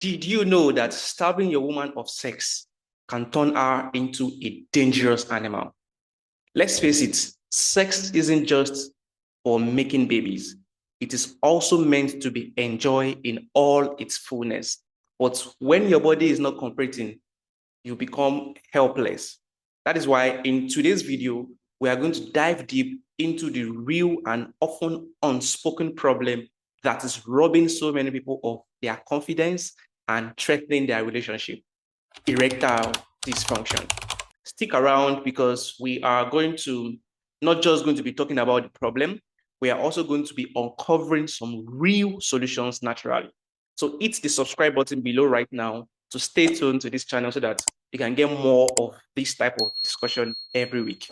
Did you know that starving your woman of sex can turn her into a dangerous animal? Let's face it, sex isn't just for making babies. It is also meant to be enjoyed in all its fullness. But when your body is not cooperating, you become helpless. That is why in today's video, we are going to dive deep into the real and often unspoken problem that is robbing so many people of their confidence and threatening their relationship: erectile dysfunction. Stick around because we are going to not just going to be talking about the problem, we are also going to be uncovering some real solutions naturally. So hit the subscribe button below right now to stay tuned to this channel so that you can get more of this type of discussion every week.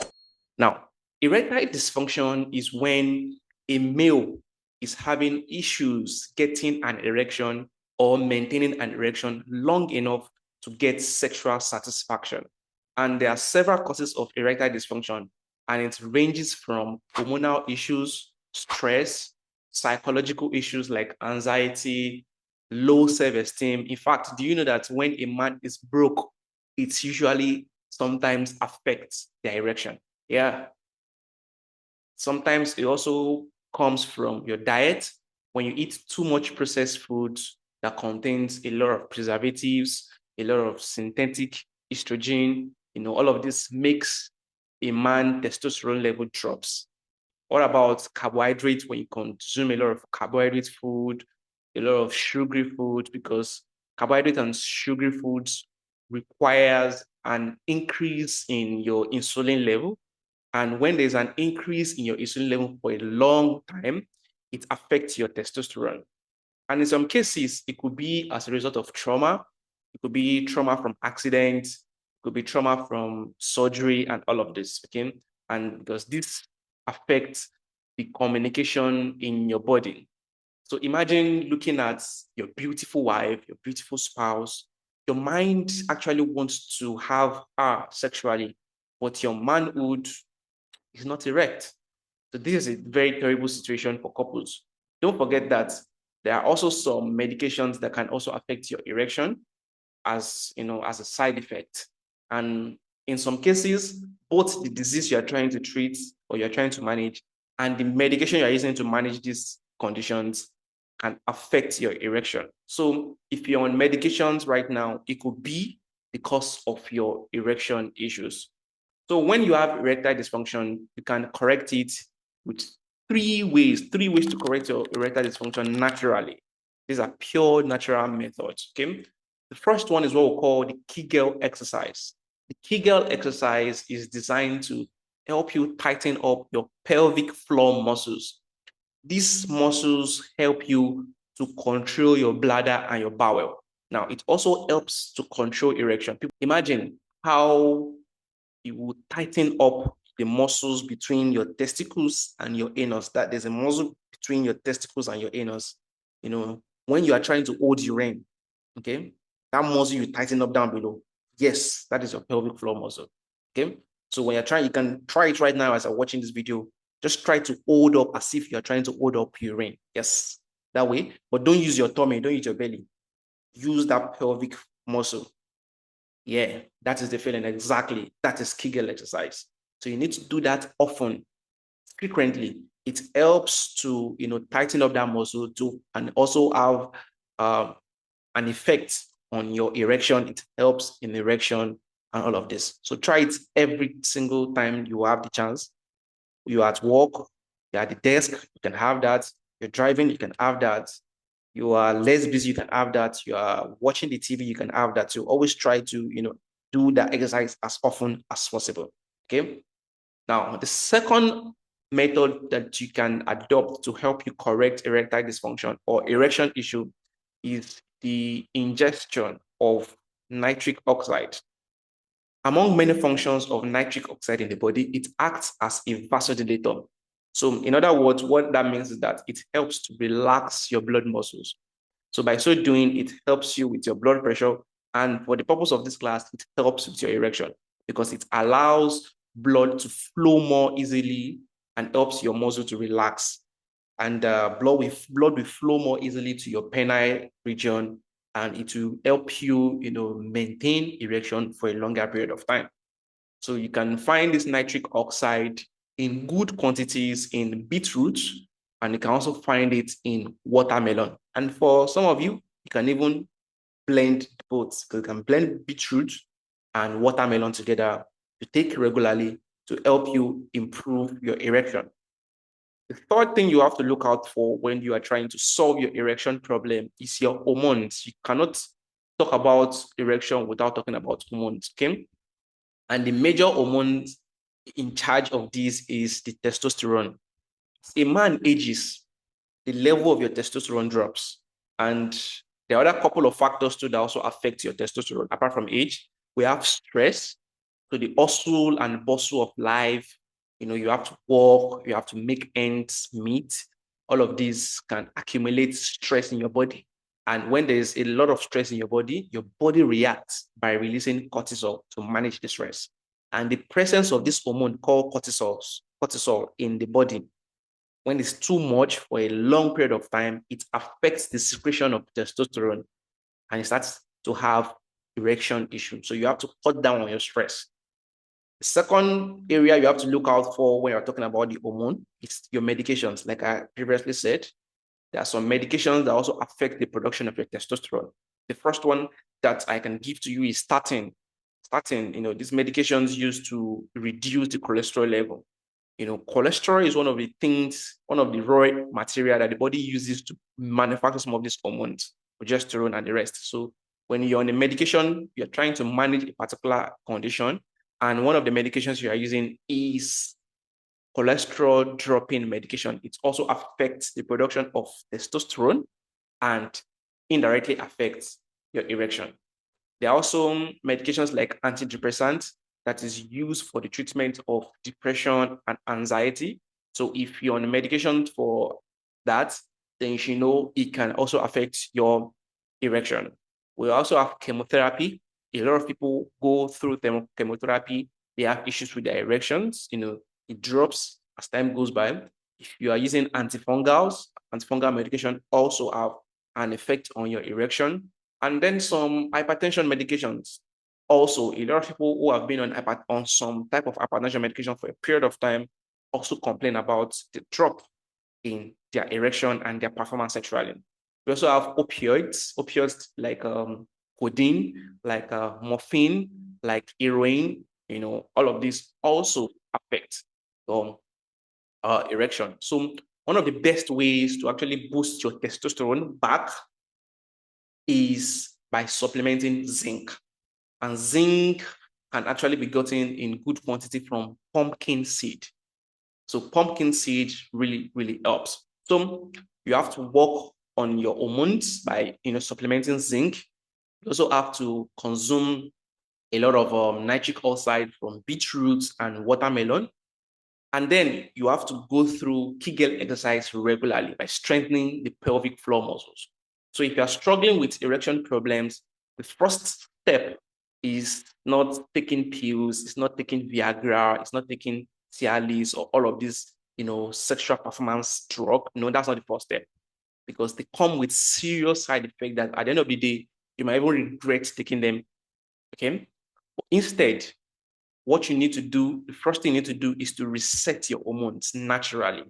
Now, erectile dysfunction is when a male is having issues getting an erection or maintaining an erection long enough to get sexual satisfaction. And there are several causes of erectile dysfunction, and it ranges from hormonal issues, stress, psychological issues like anxiety, low self-esteem. In fact, do you know that when a man is broke, it usually sometimes affects their erection? Yeah. Sometimes it also comes from your diet. When you eat too much processed food that contains a lot of preservatives, a lot of synthetic estrogen, all of this makes a man testosterone level drops. What about carbohydrates? When you consume a lot of carbohydrate food, a lot of sugary food, because carbohydrate and sugary foods requires an increase in your insulin level. And when there's an increase in your insulin level for a long time, it affects your testosterone. And in some cases, it could be as a result of trauma. It could be trauma from accidents. It could be trauma from surgery and all of this, okay? And because this affects the communication in your body. So imagine looking at your beautiful wife, your beautiful spouse. Your mind actually wants to have her sexually, but your manhood is not erect. So this is a very terrible situation for couples. Don't forget that there are also some medications that can also affect your erection as as a side effect. And in some cases, both the disease you are trying to treat or you're trying to manage and the medication you're using to manage these conditions can affect your erection. So if you're on medications right now, it could be the cause of your erection issues. So when you have erectile dysfunction, you can correct it with three ways to correct your erectile dysfunction naturally. These are pure natural methods, okay? The first one is what we call the Kegel exercise. The Kegel exercise is designed to help you tighten up your pelvic floor muscles. These muscles help you to control your bladder and your bowel. Now, it also helps to control erection. Imagine how it will tighten up the muscles between your testicles and your anus. That there's a muscle between your testicles and your anus. When you are trying to hold urine, okay, that muscle you tighten up down below. Yes, that is your pelvic floor muscle. Okay. So when you're trying, you can try it right now as I'm watching this video. Just try to hold up as if you're trying to hold up urine. Yes, that way. But don't use your tummy, don't use your belly. Use that pelvic muscle. Yeah, that is the feeling exactly. That is Kegel exercise. So you need to do that often, frequently. It helps to tighten up that muscle too, and also have an effect on your erection. It helps in erection and all of this. So try it every single time you have the chance. You're at work, you're at the desk, you can have that. You're driving, you can have that. You are less busy, you can have that. You are watching the TV, you can have that. So always try to do that exercise as often as possible. Okay. Now, the second method that you can adopt to help you correct erectile dysfunction or erection issue is the ingestion of nitric oxide. Among many functions of nitric oxide in the body, it acts as a vasodilator. So in other words, what that means is that it helps to relax your blood muscles. So by so doing, it helps you with your blood pressure. And for the purpose of this class, it helps with your erection because it allows blood to flow more easily and helps your muscle to relax. And blood will flow more easily to your penile region and it will help you, maintain erection for a longer period of time. So you can find this nitric oxide in good quantities in beetroot, and you can also find it in watermelon. And for some of you, you can even blend both. You can blend beetroot and watermelon together to take regularly to help you improve your erection. The third thing you have to look out for when you are trying to solve your erection problem is your hormones. You cannot talk about erection without talking about hormones, okay? And the major hormones in charge of this is the testosterone. As a man ages, the level of your testosterone drops. And there are other couple of factors too that also affect your testosterone. Apart from age, we have stress. So the hustle and bustle of life, you have to work, you have to make ends meet. All of these can accumulate stress in your body. And when there's a lot of stress in your body reacts by releasing cortisol to manage the stress. And the presence of this hormone called cortisol in the body, when it's too much for a long period of time, it affects the secretion of testosterone and it starts to have erection issues. So you have to cut down on your stress. The second area you have to look out for when you're talking about the hormone is your medications. Like I previously said, there are some medications that also affect the production of your testosterone. The first one that I can give to you is statin. Statin, these medications used to reduce the cholesterol level. Cholesterol is one of the raw material that the body uses to manufacture some of these hormones, progesterone and the rest. So when you're on a medication, you're trying to manage a particular condition, and one of the medications you are using is cholesterol dropping medication. It also affects the production of testosterone and indirectly affects your erection. There are also medications like antidepressants that is used for the treatment of depression and anxiety. So if you're on a medication for that, then you should know it can also affect your erection. We also have chemotherapy. A lot of people go through chemotherapy. They have issues with their erections. It drops as time goes by. If you are using antifungal medication also have an effect on your erection. And then some hypertension medications. Also, a lot of people who have been on some type of hypertension medication for a period of time also complain about the drop in their erection and their performance sexually. We also have opioids like codeine, like morphine, like heroin. All of these also affect erection. So one of the best ways to actually boost your testosterone back is by supplementing zinc. And zinc can actually be gotten in good quantity from pumpkin seed. So pumpkin seed really, really helps. So you have to work on your hormones by supplementing zinc. You also have to consume a lot of nitric oxide from beetroots and watermelon. And then you have to go through Kegel exercise regularly by strengthening the pelvic floor muscles. So if you are struggling with erection problems, the first step is not taking pills, it's not taking Viagra, it's not taking Cialis or all of these, sexual performance drug. No, that's not the first step because they come with serious side effects that at the end of the day, you might even regret taking them. Okay. But instead, what you need to do, the first thing you need to do is to reset your hormones naturally.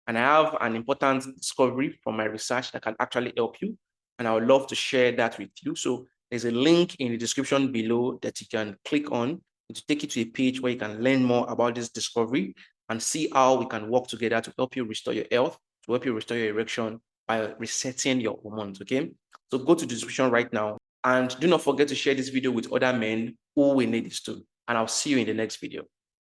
And I have an important discovery from my research that can actually help you. And I would love to share that with you. So there's a link in the description below that you can click on to take you to a page where you can learn more about this discovery and see how we can work together to help you restore your health, to help you restore your erection by resetting your hormones, okay? So go to the description right now and do not forget to share this video with other men who will need this too. And I'll see you in the next video.